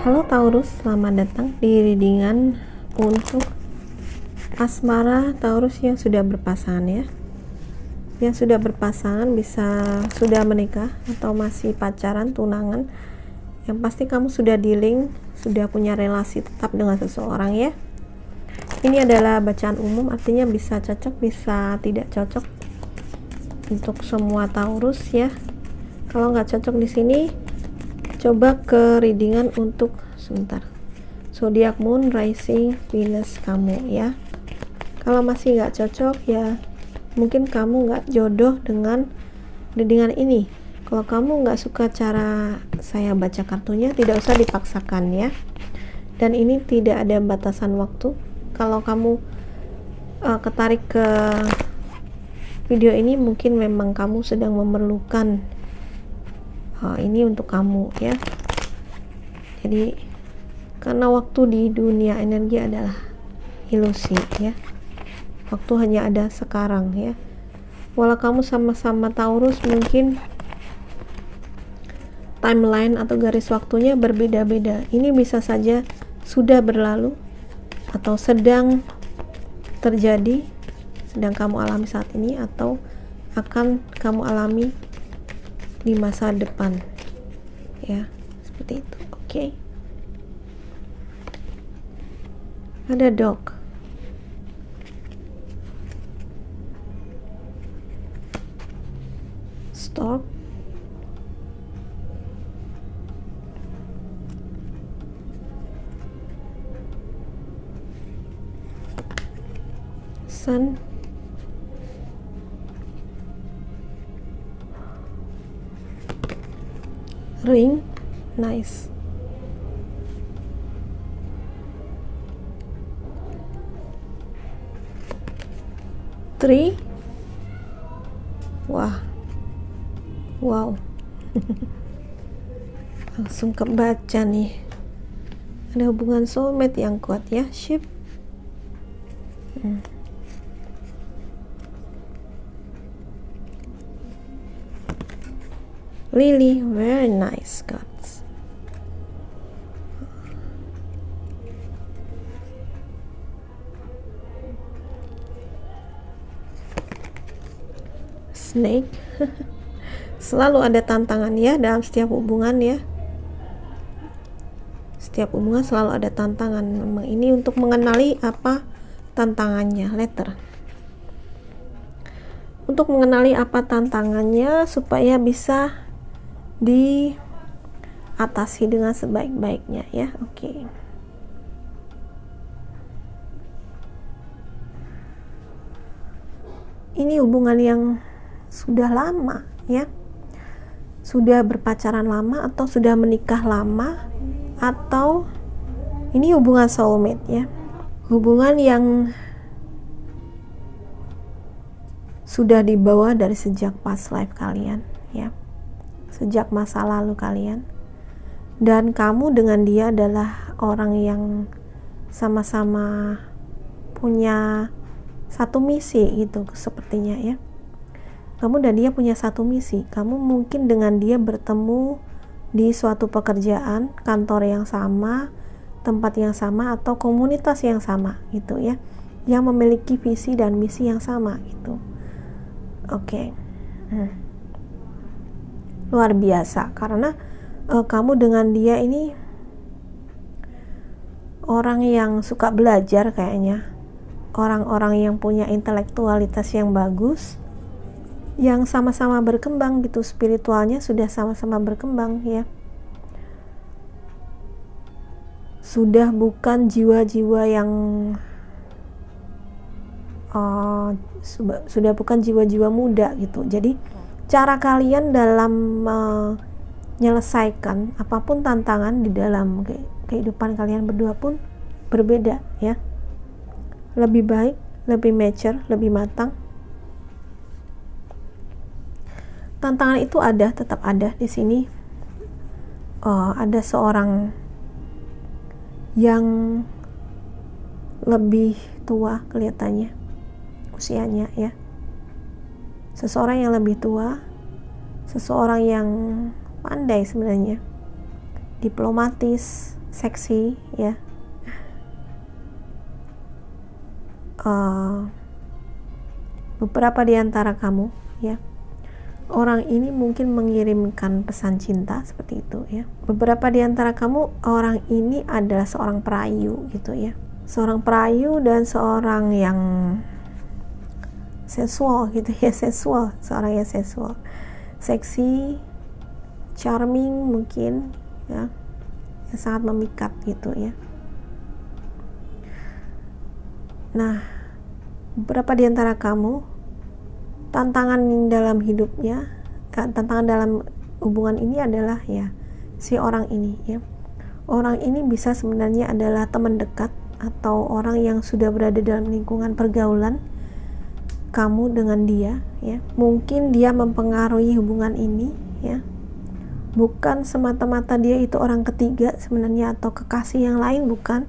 Halo Taurus, selamat datang di readingan untuk asmara Taurus yang sudah berpasangan ya. Yang sudah berpasangan bisa sudah menikah atau masih pacaran, tunangan. Yang pasti kamu sudah dealing, sudah punya relasi tetap dengan seseorang ya. Ini adalah bacaan umum, artinya bisa cocok, bisa tidak cocok untuk semua Taurus ya. Kalau nggak cocok di sini, coba ke readingan untuk sebentar zodiak moon, rising, Venus kamu ya. Kalau masih nggak cocok ya mungkin kamu nggak jodoh dengan readingan ini. Kalau kamu nggak suka cara saya baca kartunya, tidak usah dipaksakan ya. Dan ini tidak ada batasan waktu. Kalau kamu ketarik ke video ini, mungkin memang kamu sedang memerlukan ini untuk kamu ya. Jadi karena waktu di dunia energi adalah ilusi ya, waktu hanya ada sekarang ya. Walau kamu sama-sama Taurus, mungkin timeline atau garis waktunya berbeda-beda. Ini bisa saja sudah berlalu atau sedang terjadi, sedang kamu alami saat ini, atau akan kamu alami di masa depan ya, seperti itu. Oke. Ada dog, stork, sun, ring, nice, tree, wah, wow. Langsung kebaca nih, ada hubungan soulmate yang kuat ya, ship. Lily, very nice cards. Snake. Selalu ada tantangan ya dalam setiap hubungan ya. Setiap hubungan selalu ada tantangan. Memang ini untuk mengenali apa tantangannya, letter. Untuk mengenali apa tantangannya supaya bisa diatasi dengan sebaik-baiknya ya. Oke. Ini hubungan yang sudah lama ya, sudah berpacaran lama atau sudah menikah lama, atau ini hubungan soulmate ya, hubungan yang sudah dibawa dari sejak past life kalian ya, sejak masa lalu kalian, dan kamu dengan dia adalah orang yang sama-sama punya satu misi gitu sepertinya ya. Kamu dan dia punya satu misi. Kamu mungkin dengan dia bertemu di suatu pekerjaan, kantor yang sama, tempat yang sama, atau komunitas yang sama gitu ya, yang memiliki visi dan misi yang sama gitu. Oke. Luar biasa, karena kamu dengan dia ini orang yang suka belajar kayaknya, orang-orang yang punya intelektualitas yang bagus, yang sama-sama berkembang gitu, spiritualnya sudah sama-sama berkembang ya. Sudah bukan jiwa-jiwa yang sudah bukan jiwa-jiwa muda gitu. Jadi cara kalian dalam menyelesaikan apapun tantangan di dalam kehidupan kalian berdua pun berbeda ya. Lebih baik, lebih mature, lebih matang. Tantangan itu ada, tetap ada di sini. Ada seorang yang lebih tua kelihatannya usianya ya, seseorang yang lebih tua, seseorang yang pandai sebenarnya, diplomatis, seksi ya. Beberapa di antara kamu ya, orang ini mungkin mengirimkan pesan cinta seperti itu ya. Beberapa di antara kamu, orang ini adalah seorang perayu gitu ya, seorang perayu dan seorang yang sensual gitu ya, sensual, seorang yang sensual, seksi, charming mungkin ya, yang sangat memikat gitu ya. Nah, beberapa di antara kamu, tantangan dalam hidupnya, tantangan dalam hubungan ini adalah ya si orang ini ya. Orang ini bisa sebenarnya adalah teman dekat atau orang yang sudah berada dalam lingkungan pergaulan kamu dengan dia ya. Mungkin dia mempengaruhi hubungan ini ya. Bukan semata-mata dia itu orang ketiga sebenarnya atau kekasih yang lain, bukan,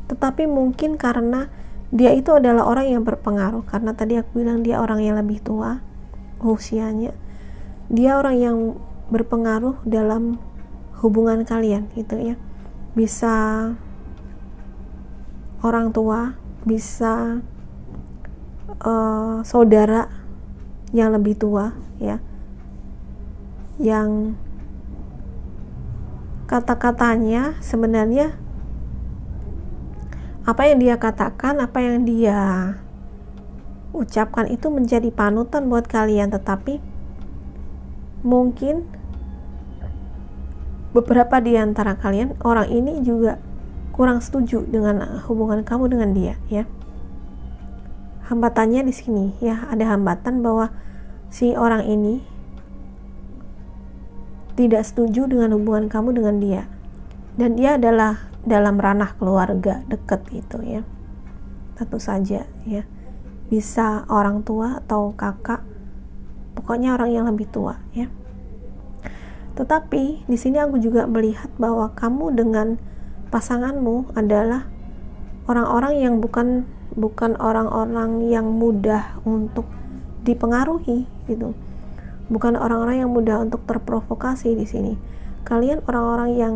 tetapi mungkin karena dia itu adalah orang yang berpengaruh, karena tadi aku bilang dia orang yang lebih tua usianya. Dia orang yang berpengaruh dalam hubungan kalian gitu ya. Bisa orang tua, bisa saudara yang lebih tua ya, yang kata-katanya sebenarnya apa yang dia katakan, apa yang dia ucapkan itu menjadi panutan buat kalian, tetapi mungkin beberapa di antara kalian, orang ini juga kurang setuju dengan hubungan kamu dengan dia ya. Hambatannya di sini ya, ada hambatan bahwa si orang ini tidak setuju dengan hubungan kamu dengan dia, dan dia adalah dalam ranah keluarga dekat itu ya. Tentu saja ya, bisa orang tua atau kakak, pokoknya orang yang lebih tua ya. Tetapi di sini aku juga melihat bahwa kamu dengan pasanganmu adalah orang-orang yang bukan orang-orang yang mudah untuk dipengaruhi gitu. Bukan orang-orang yang mudah untuk terprovokasi di sini. Kalian orang-orang yang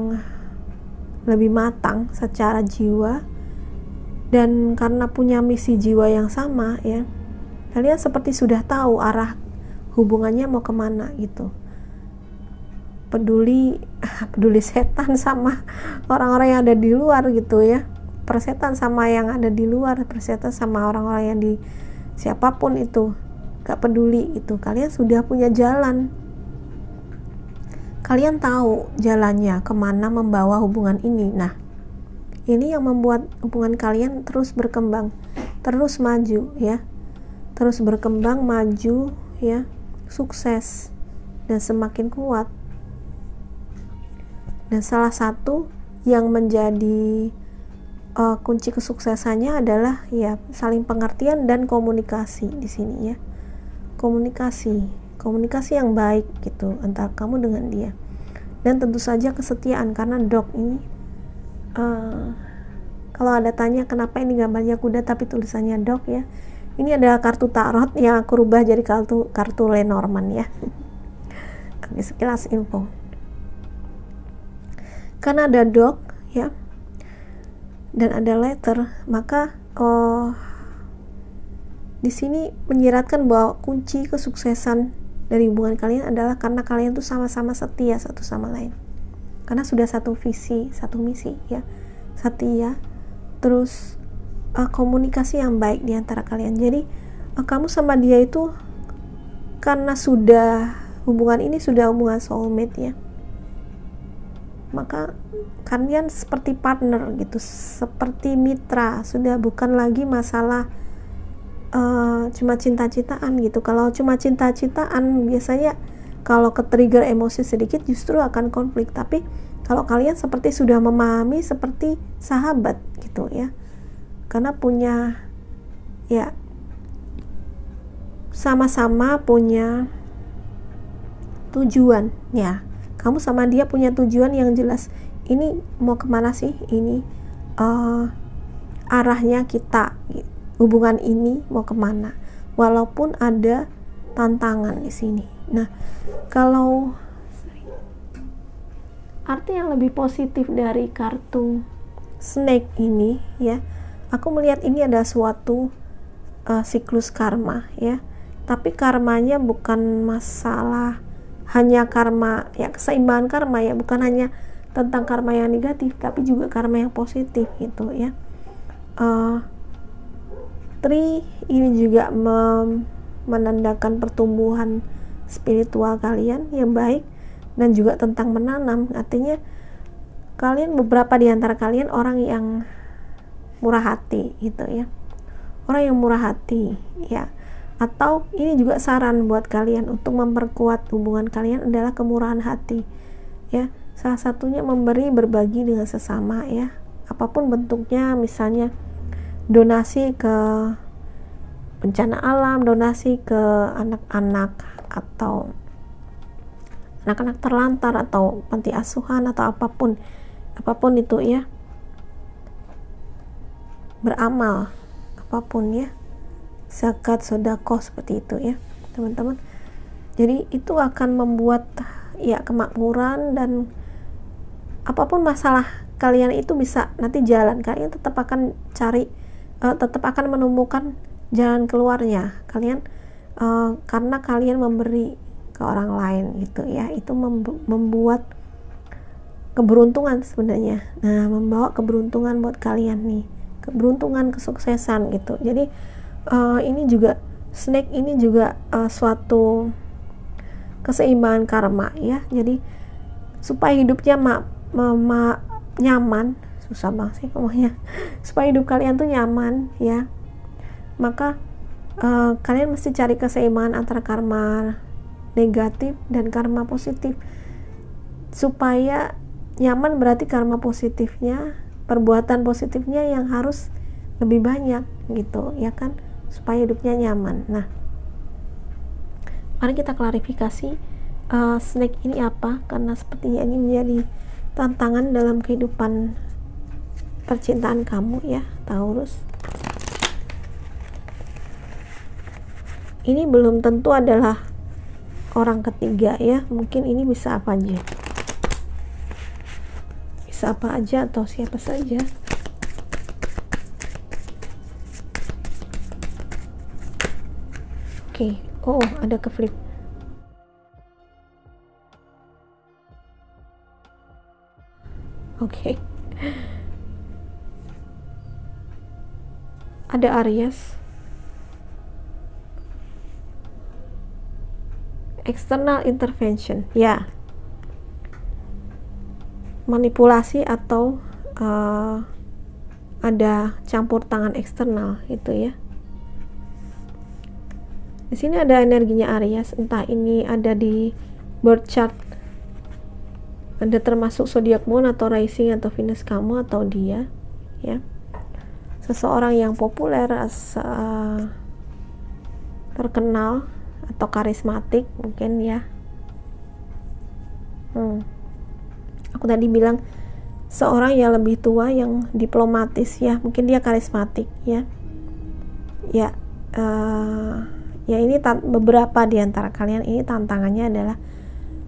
lebih matang secara jiwa, dan karena punya misi jiwa yang sama ya, kalian seperti sudah tahu arah hubungannya mau kemana gitu. Peduli setan sama orang-orang yang ada di luar gitu ya, persetan sama yang ada di luar, persetan sama orang-orang yang di siapapun itu, gak peduli itu. Kalian sudah punya jalan, kalian tahu jalannya kemana membawa hubungan ini. Nah, ini yang membuat hubungan kalian terus berkembang, terus maju ya, terus berkembang, maju ya, sukses dan semakin kuat. Dan salah satu yang menjadi kunci kesuksesannya adalah ya saling pengertian dan komunikasi di sini ya. Komunikasi yang baik gitu antara kamu dengan dia, dan tentu saja kesetiaan, karena dog ini kalau ada tanya kenapa ini gambarnya kuda tapi tulisannya dog ya, ini adalah kartu tarot yang aku rubah jadi kartu Lenormand ya. Oke, sekilas info. Karena ada dog ya dan ada letter, maka di sini menyiratkan bahwa kunci kesuksesan dari hubungan kalian adalah karena kalian tuh sama-sama setia satu sama lain. Karena sudah satu visi, satu misi ya. Setia, terus komunikasi yang baik di antara kalian. Jadi kamu sama dia itu karena sudah hubungan ini sudah hubungan soulmate ya. Maka kalian seperti partner gitu, seperti mitra, sudah bukan lagi masalah cuma cinta-cintaan gitu. Kalau cuma cinta-cintaan biasanya kalau ke-trigger emosi sedikit justru akan konflik, tapi kalau kalian seperti sudah memahami seperti sahabat gitu ya, karena punya ya sama-sama punya tujuan ya. Kamu sama dia punya tujuan yang jelas, ini mau kemana sih, ini arahnya kita gitu. Hubungan ini mau kemana, walaupun ada tantangan di sini. Nah, kalau arti yang lebih positif dari kartu snake ini ya, aku melihat ini ada suatu siklus karma ya, tapi karmanya bukan masalah hanya karma ya, keseimbangan karma ya, bukan hanya tentang karma yang negatif tapi juga karma yang positif gitu ya. Tree ini juga menandakan pertumbuhan spiritual kalian yang baik dan juga tentang menanam, artinya kalian, beberapa di antara kalian orang yang murah hati gitu ya, orang yang murah hati ya, atau ini juga saran buat kalian untuk memperkuat hubungan kalian adalah kemurahan hati ya, salah satunya memberi, berbagi dengan sesama ya, apapun bentuknya, misalnya donasi ke bencana alam, donasi ke anak-anak atau anak-anak terlantar atau panti asuhan atau apapun itu ya, beramal apapun ya, zakat, sedekah, seperti itu ya teman-teman. Jadi itu akan membuat ya kemakmuran, dan apapun masalah kalian itu bisa nanti jalan, kalian tetap akan cari, tetap akan menemukan jalan keluarnya kalian, karena kalian memberi ke orang lain gitu ya, itu membuat keberuntungan sebenarnya. Nah, membawa keberuntungan buat kalian nih, keberuntungan, kesuksesan gitu. Jadi ini juga snake ini juga suatu keseimbangan karma ya, jadi supaya hidupnya nyaman, susah banget sih ngomongnya, supaya hidup kalian tuh nyaman ya, maka kalian mesti cari keseimbangan antara karma negatif dan karma positif. Supaya nyaman berarti karma positifnya, perbuatan positifnya yang harus lebih banyak gitu ya kan, supaya hidupnya nyaman. Nah, mari kita klarifikasi snake ini apa, karena sepertinya ini menjadi tantangan dalam kehidupan percintaan kamu ya Taurus. Ini belum tentu adalah orang ketiga ya, mungkin ini bisa apa aja, bisa apa aja atau siapa saja. Oke, oh ada ke flip. Oke. Ada Aries. External intervention ya, manipulasi atau ada campur tangan eksternal itu ya. Di sini ada energinya Aries, entah ini ada di birth chart, ada termasuk zodiac moon atau rising atau Venus kamu atau dia ya, seseorang yang populer, terkenal atau karismatik mungkin ya. Aku tadi bilang seorang yang lebih tua, yang diplomatis ya, mungkin dia karismatik ya. Ya, ya ini beberapa di antara kalian ini tantangannya adalah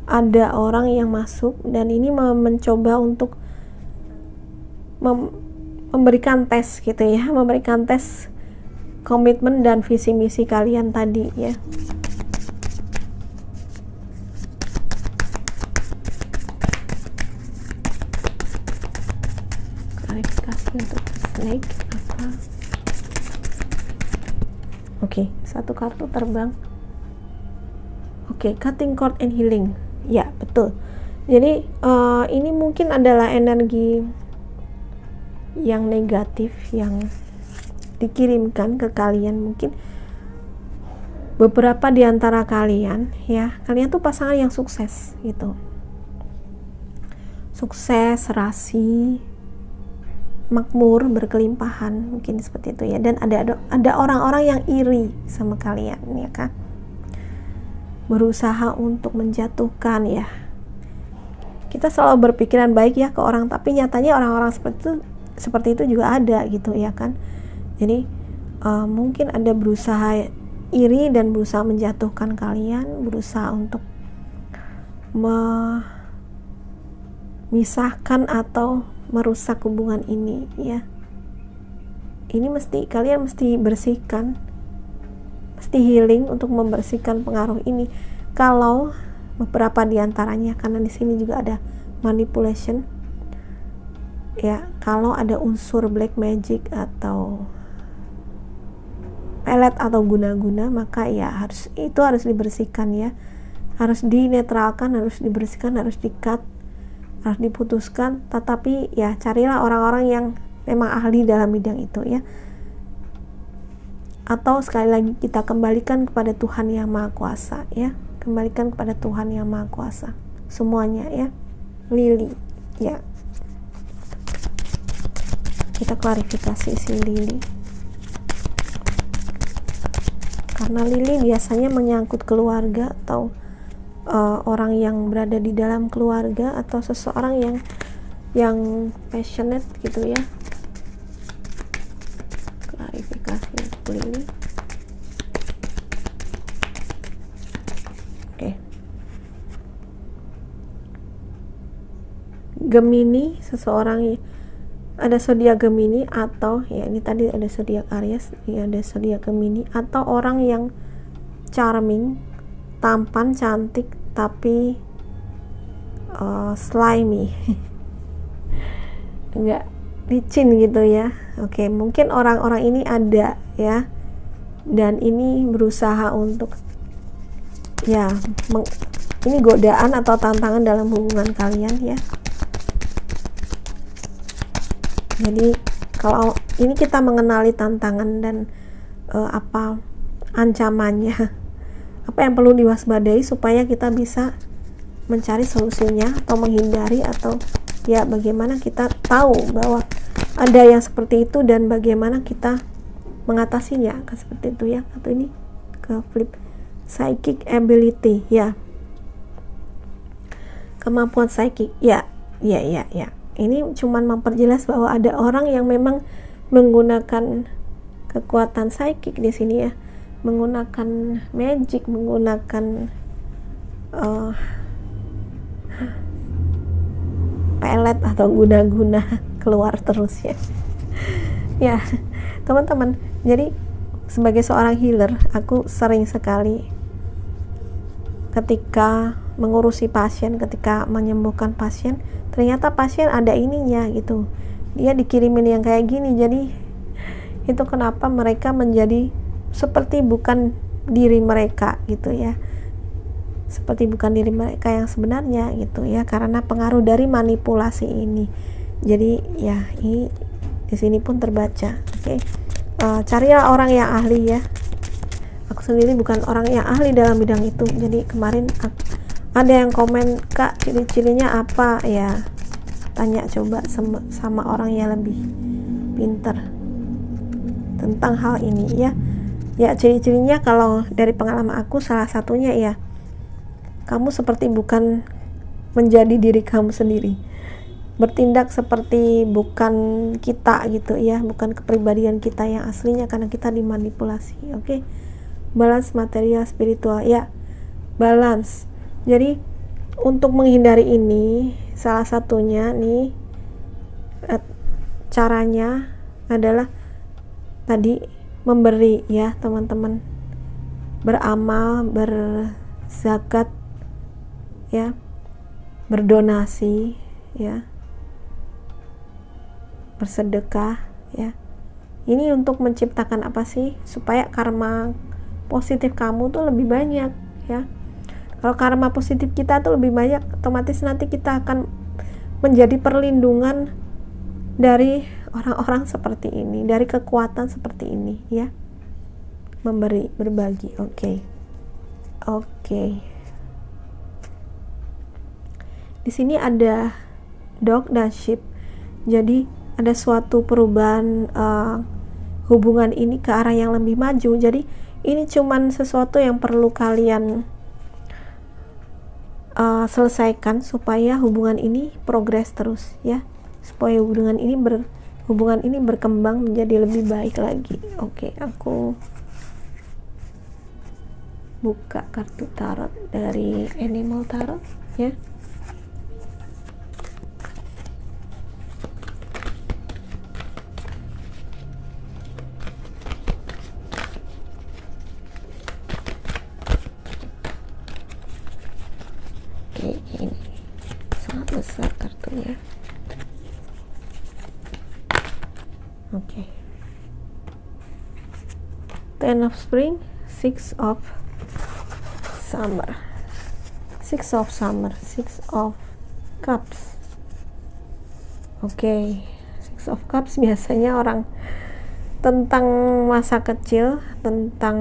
ada orang yang masuk dan ini mencoba untuk memberikan tes gitu ya, memberikan tes komitmen dan visi misi kalian tadi ya. Klarifikasi untuk snake apa? Oke, satu kartu terbang. Oke, cutting cord and healing. Ya, betul. Jadi ini mungkin adalah energi yang negatif yang dikirimkan ke kalian. Mungkin beberapa di antara kalian ya, kalian tuh pasangan yang sukses gitu. Sukses, serasi, makmur, berkelimpahan, mungkin seperti itu ya. Dan ada orang-orang yang iri sama kalian ya kan, berusaha untuk menjatuhkan ya. Kita selalu berpikiran baik ya ke orang, tapi nyatanya orang-orang seperti itu juga ada gitu ya kan. Jadi mungkin ada berusaha iri dan berusaha menjatuhkan kalian, berusaha untuk misahkan atau merusak hubungan ini ya. Ini kalian mesti bersihkan, mesti healing untuk membersihkan pengaruh ini. Kalau beberapa diantaranya, karena di sini juga ada manipulation ya, kalau ada unsur black magic atau pelet atau guna-guna, maka ya harus dibersihkan ya, harus dinetralkan, harus dibersihkan, harus di-cut, harus diputuskan. Tetapi ya carilah orang-orang yang memang ahli dalam bidang itu ya. Atau sekali lagi kita kembalikan kepada Tuhan yang Maha Kuasa ya, kembalikan kepada Tuhan yang Maha Kuasa semuanya ya. Lily ya, kita klarifikasi si Lily, karena Lily biasanya menyangkut keluarga atau orang yang berada di dalam keluarga, atau seseorang yang passionate gitu ya. Klarifikasi untuk Lily. Oke. Gemini, seseorang ada zodiak Gemini, atau ya ini tadi ada zodiak Aries, ya ada zodiak Gemini, atau orang yang charming, tampan, cantik, tapi slimy enggak licin gitu ya. Oke, mungkin orang-orang ini ada ya, dan ini berusaha untuk ya ini godaan atau tantangan dalam hubungan kalian ya. Jadi kalau ini kita mengenali tantangan dan apa ancamannya, apa yang perlu diwaspadai supaya kita bisa mencari solusinya atau menghindari, atau ya bagaimana kita tahu bahwa ada yang seperti itu dan bagaimana kita mengatasinya, kan seperti itu ya. Atau ini ke flip, psychic ability ya, kemampuan psychic ya. Ini cuman memperjelas bahwa ada orang yang memang menggunakan kekuatan psychic di sini ya, menggunakan magic, menggunakan pelet atau guna-guna keluar terus ya. Ya, teman-teman. Jadi sebagai seorang healer, aku sering sekali ketika mengurusi pasien, ketika menyembuhkan pasien, ternyata pasien ada ininya gitu, dia dikirimin yang kayak gini. Jadi itu kenapa mereka menjadi seperti bukan diri mereka gitu ya, seperti bukan diri mereka yang sebenarnya gitu ya, karena pengaruh dari manipulasi ini. Jadi ya ini di sini pun terbaca. Oke. Carilah orang yang ahli ya. Aku sendiri bukan orang yang ahli dalam bidang itu. Jadi kemarin ada yang komen, Kak, ciri-cirinya apa ya? Tanya coba sama orang yang lebih pinter tentang hal ini ya. Ya, ciri-cirinya kalau dari pengalaman aku, salah satunya ya, kamu seperti bukan menjadi diri kamu sendiri, bertindak seperti bukan kita gitu ya, bukan kepribadian kita yang aslinya, karena kita dimanipulasi. Oke. Balance material spiritual ya, balance. Jadi untuk menghindari ini, salah satunya nih caranya adalah tadi memberi ya teman-teman, beramal, berzakat ya, berdonasi ya, bersedekah ya. Ini untuk menciptakan apa sih? Supaya karma positif kamu tuh lebih banyak ya. Kalau karma positif kita tuh lebih banyak, otomatis nanti kita akan menjadi perlindungan dari orang-orang seperti ini, dari kekuatan seperti ini ya. Memberi, berbagi. Oke. Di sini ada dog dan sheep. Jadi ada suatu perubahan hubungan ini ke arah yang lebih maju. Jadi ini cuman sesuatu yang perlu kalian selesaikan supaya hubungan ini progres terus ya, supaya hubungan ini berkembang menjadi lebih baik lagi. Oke, aku buka kartu tarot dari Animal Tarot ya. besar kartunya. Oke. Ten of Spring, Six of Summer, Six of Cups. Oke. Six of Cups biasanya orang tentang masa kecil, tentang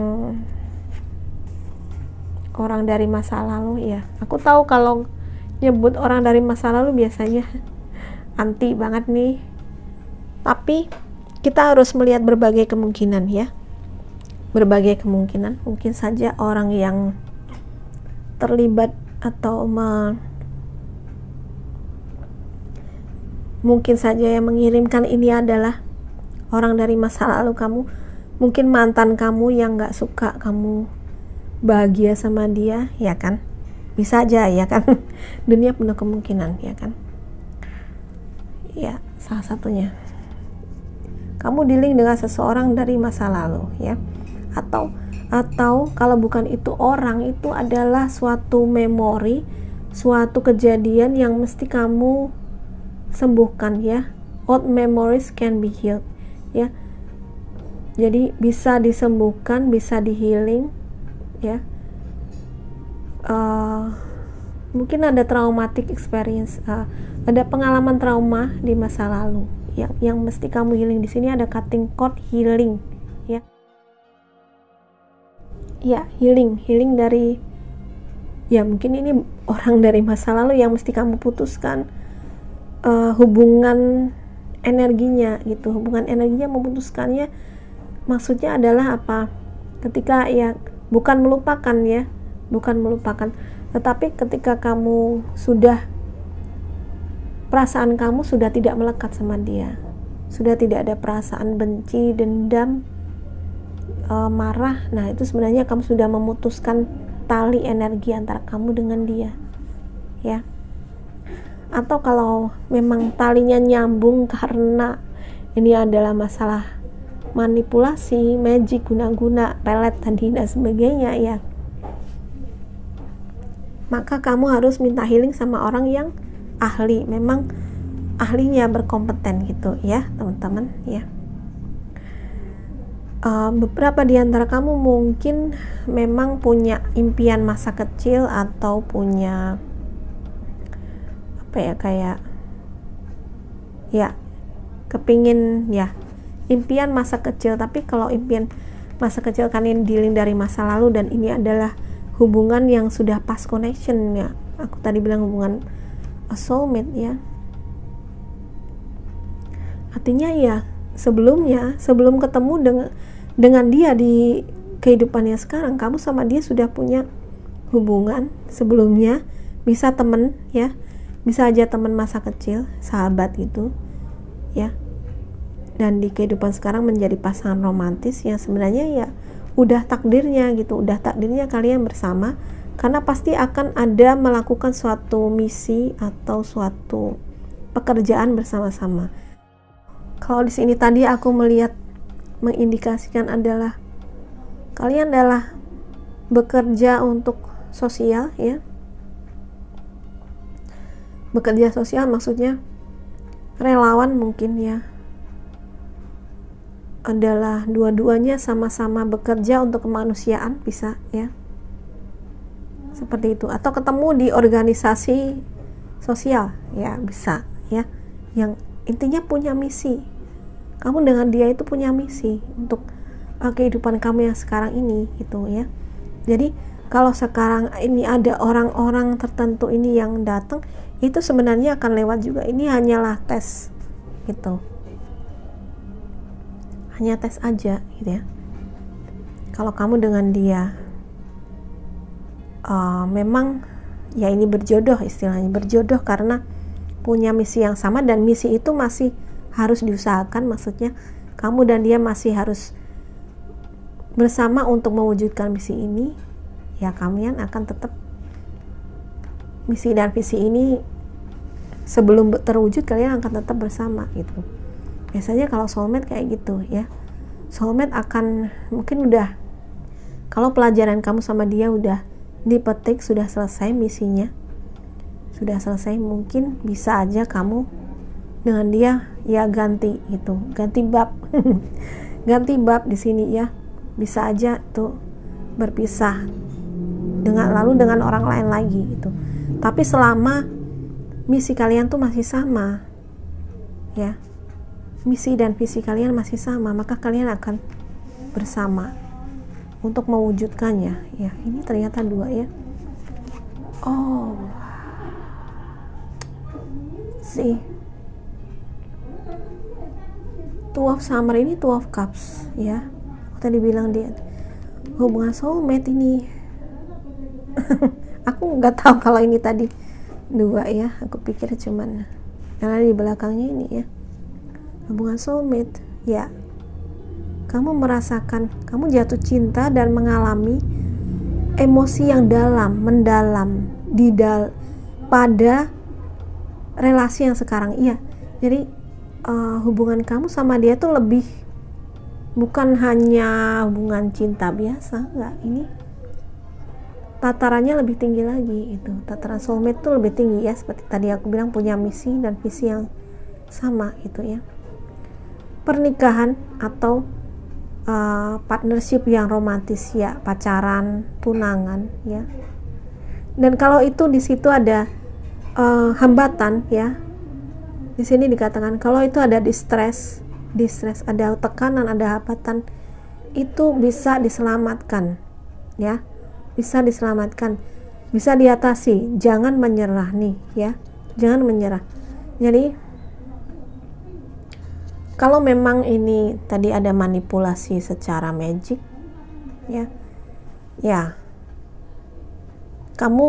orang dari masa lalu ya. Aku tahu kalau nyebut orang dari masa lalu biasanya anti banget nih, tapi kita harus melihat berbagai kemungkinan ya. Berbagai kemungkinan, mungkin saja orang yang terlibat atau mungkin saja yang mengirimkan ini adalah orang dari masa lalu kamu, mungkin mantan kamu yang gak suka kamu bahagia sama dia, ya kan? Bisa aja ya kan. Dunia penuh kemungkinan, ya kan? Ya, salah satunya kamu dealing dengan seseorang dari masa lalu ya, atau kalau bukan itu orang, itu adalah suatu memori, suatu kejadian yang mesti kamu sembuhkan ya. Old memories can be healed ya, jadi bisa disembuhkan, bisa di healing ya. Mungkin ada traumatic experience, ada pengalaman trauma di masa lalu yang mesti kamu healing. Di sini ada cutting cord healing ya. Ya, healing dari ya, mungkin ini orang dari masa lalu yang mesti kamu putuskan hubungan energinya gitu. Hubungan energinya memutuskannya, maksudnya adalah apa? Ketika ya, bukan melupakan ya, bukan melupakan, tetapi ketika kamu sudah, perasaan kamu sudah tidak melekat sama dia, sudah tidak ada perasaan benci, dendam, marah. Nah, itu sebenarnya kamu sudah memutuskan tali energi antara kamu dengan dia ya. Atau kalau memang talinya nyambung karena ini adalah masalah manipulasi, magic, guna-guna, pelet tadi dan sebagainya ya, maka kamu harus minta healing sama orang yang ahli, memang ahlinya berkompeten gitu ya teman-teman ya. Beberapa di antara kamu mungkin memang punya impian masa kecil atau punya apa ya, kayak ya kepingin ya, impian masa kecil. Tapi kalau impian masa kecil kan ini dealing dari masa lalu, dan ini adalah hubungan yang sudah past connection ya. Aku tadi bilang hubungan soulmate ya, artinya ya sebelum ketemu dengan dia di kehidupannya sekarang, kamu sama dia sudah punya hubungan sebelumnya. Bisa temen ya, bisa aja teman masa kecil, sahabat gitu ya, dan di kehidupan sekarang menjadi pasangan romantis yang sebenarnya ya udah takdirnya gitu, udah takdirnya kalian bersama, karena pasti akan ada melakukan suatu misi atau suatu pekerjaan bersama-sama. Kalau di sini tadi aku melihat mengindikasikan adalah kalian adalah bekerja untuk sosial ya. Bekerja sosial maksudnya relawan mungkin ya, adalah dua-duanya sama-sama bekerja untuk kemanusiaan, bisa ya, seperti itu. Atau ketemu di organisasi sosial ya, bisa ya, yang intinya punya misi. Kamu dengan dia itu punya misi untuk kehidupan kamu yang sekarang ini gitu ya. Jadi kalau sekarang ini ada orang-orang tertentu ini yang datang, itu sebenarnya akan lewat juga. Ini hanyalah tes gitu, hanya tes aja gitu ya. Kalau kamu dengan dia memang ya ini berjodoh, istilahnya berjodoh karena punya misi yang sama, dan misi itu masih harus diusahakan. Maksudnya kamu dan dia masih harus bersama untuk mewujudkan misi ini ya. Kalian akan tetap, misi dan visi ini sebelum terwujud kalian akan tetap bersama gitu. Biasanya kalau soulmate kayak gitu ya, soulmate akan mungkin udah, kalau pelajaran kamu sama dia udah dipetik, sudah selesai misinya, sudah selesai, mungkin bisa aja kamu dengan dia ya ganti itu, ganti bab ganti bab di sini ya, bisa aja tuh berpisah dengan orang lain lagi gitu. Tapi selama misi kalian tuh masih sama ya, misi dan visi kalian masih sama, maka kalian akan bersama untuk mewujudkannya ya. Ini ternyata 2 ya. Oh, see, 2 of Summer ini 2 of Cups ya. Aku tadi bilang dia hubungan soulmate ini. Aku nggak tahu kalau ini tadi 2 ya, aku pikir cuman karena di belakangnya ini ya, hubungan soulmate ya. Kamu merasakan, kamu jatuh cinta dan mengalami emosi yang mendalam pada relasi yang sekarang. Iya, jadi hubungan kamu sama dia tuh lebih, bukan hanya hubungan cinta biasa, enggak, ini tatarannya lebih tinggi lagi itu. Tataran soulmate tuh lebih tinggi ya, seperti tadi aku bilang, punya misi dan visi yang sama itu ya. Pernikahan atau partnership yang romantis ya, pacaran, tunangan ya. Dan kalau itu di situ ada hambatan ya, di sini dikatakan kalau itu ada distress, ada tekanan, ada hambatan, itu bisa diselamatkan ya, bisa diselamatkan, bisa diatasi. Jangan menyerah nih ya, jangan menyerah. Jadi kalau memang ini tadi ada manipulasi secara magic ya, kamu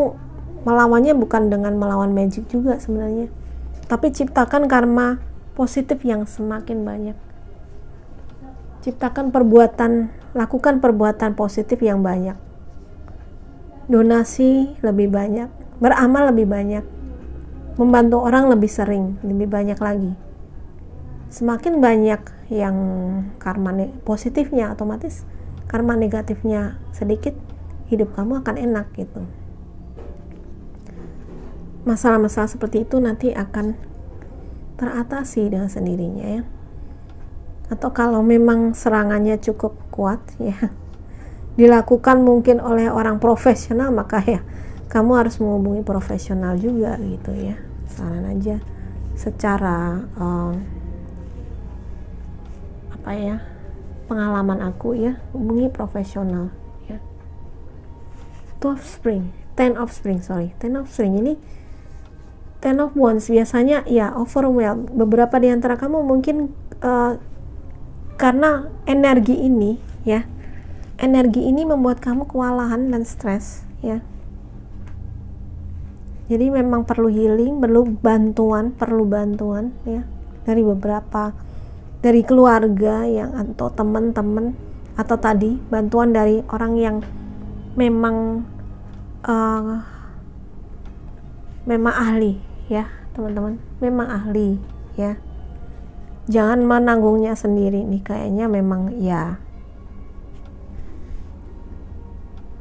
melawannya bukan dengan melawan magic juga sebenarnya, tapi ciptakan karma positif yang semakin banyak. Ciptakan perbuatan, lakukan perbuatan positif yang banyak, donasi lebih banyak, beramal lebih banyak, membantu orang lebih sering, lebih banyak lagi. Semakin banyak yang karma positifnya, otomatis karma negatifnya sedikit, hidup kamu akan enak gitu. Masalah-masalah seperti itu nanti akan teratasi dengan sendirinya ya. Atau kalau memang serangannya cukup kuat ya, dilakukan mungkin oleh orang profesional, maka ya kamu harus menghubungi profesional juga gitu ya. Saran aja secara pengalaman aku ya, hubungi profesional ya. 10 of Spring ini 10 of Wands biasanya ya overwhelmed. Beberapa di antara kamu mungkin karena energi ini ya, energi ini membuat kamu kewalahan dan stres ya. Jadi memang perlu healing, perlu bantuan ya dari beberapa, dari keluarga yang atau teman-teman, atau tadi bantuan dari orang yang memang ahli ya teman-teman, memang ahli ya. Jangan menanggungnya sendiri nih, kayaknya memang ya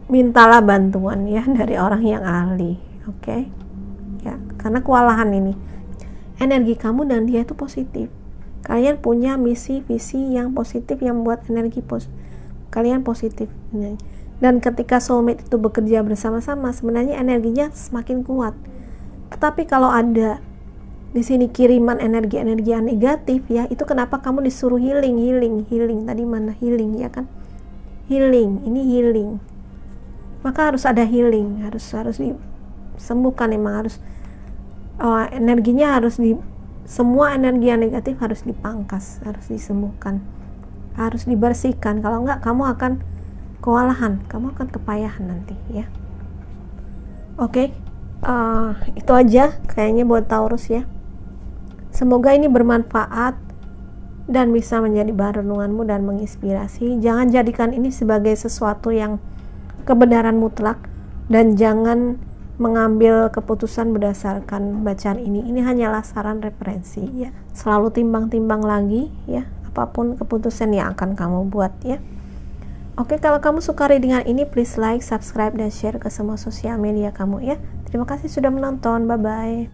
mintalah bantuan ya dari orang yang ahli, oke? Ya, karena kewalahan ini, energi kamu dan dia itu positif. Kalian punya misi, visi yang positif yang membuat energi kalian positif. Dan ketika soulmate itu bekerja bersama-sama, sebenarnya energinya semakin kuat. Tetapi kalau ada di sini kiriman energi-energi yang negatif ya, itu kenapa kamu disuruh healing. Tadi mana healing ya kan? Healing, ini healing. Maka harus ada healing, harus disembuhkan, emang harus energinya harus semua energi yang negatif harus dipangkas, harus disembuhkan, harus dibersihkan. Kalau enggak, kamu akan kewalahan, kamu akan kepayahan nanti ya. Oke, itu aja kayaknya buat Taurus ya. Semoga ini bermanfaat dan bisa menjadi bahan renunganmu dan menginspirasi. Jangan jadikan ini sebagai sesuatu yang kebenaran mutlak, dan jangan mengambil keputusan berdasarkan bacaan ini. Ini hanyalah saran referensi ya. Selalu timbang-timbang lagi ya apapun keputusan yang akan kamu buat ya. Oke, kalau kamu suka readingan ini, please like, subscribe, dan share ke semua sosial media kamu ya. Terima kasih sudah menonton, bye bye.